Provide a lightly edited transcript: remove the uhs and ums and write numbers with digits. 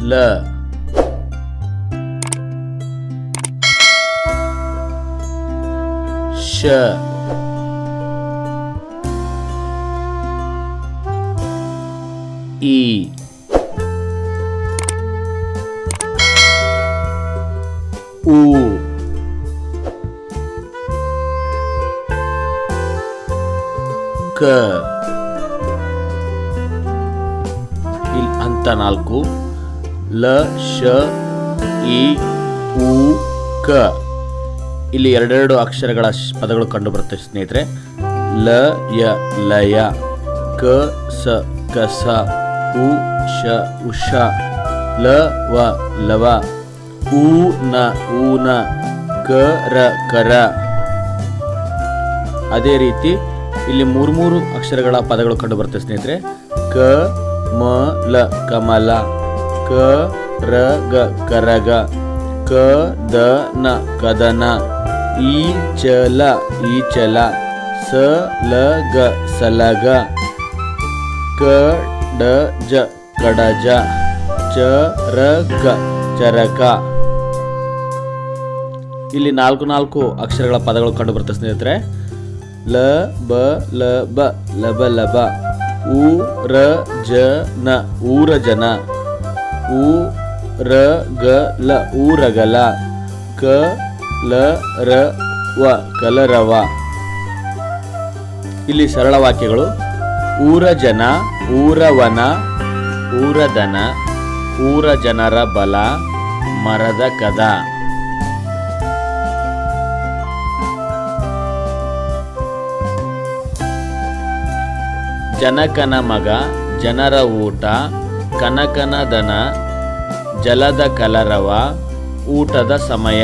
ಲ ಶ ಈ ಉ ಕ ಇಲ್ಲಿ ಅಂತ 4 ಲ ಶ ಇ ಉ ಕ ಇಲ್ಲಿ ಎರಡೆರಡು ಅಕ್ಷರಗಳ ಪದಗಳು ಕಂಡು ಬರುತ್ತೆ ಸ್ನೇಹಿತರೆ. ಲ ಯ ಲಯ, ಕ ಸ ಕಸ, ಉ ಶ ಉಷ, ಲ ವ ಲವ, ಊ ನ ಊನ, ಕ ರ ಕರ. ಅದೇ ರೀತಿ ಇಲ್ಲಿ ಮೂರು ಅಕ್ಷರಗಳ ಪದಗಳು ಕಂಡು ಬರುತ್ತೆ ಸ್ನೇಹಿತರೆ. ಕ ಮ ಲ ಕಮಲ, ಕ ರ ಗ ಕರಗ, ಕ ದ ನ ಕದನ, ಈ ಚಲ ಈಚಲ, ಸ ಲ ಗ ಸಲಗ, ಕ ಡ ಜ ಕಡಜ, ಚ ರ ಗ ಚರಕ. ಇಲ್ಲಿ ನಾಲ್ಕು ಅಕ್ಷರಗಳ ಪದಗಳು ಕಂಡು ಬರುತ್ತೆ ಸ್ನೇಹಿತರೆ. ಲ ಬ ಲ ಬ ಲಬ ಲಬ, ಉ ರ ಜ ನ ಊರ ಜನ, ಉ ರ ಗ ಲ ಊರಗಲ, ಕ ಲ ರ ವ ಕಲರವ. ಇಲ್ಲಿ ಸರಳ ವಾಕ್ಯಗಳು. ಊರ ಜನ, ಊರವನ, ಊರದನ, ಊರ ಜನರ ಬಲ, ಮರದ ಕದ. ಜನಕನ ಮಗ, ಜನರ ಊಟ, ಕನಕನ ದನ, ಜಲದ ಕಲರವ, ಊಟದ ಸಮಯ.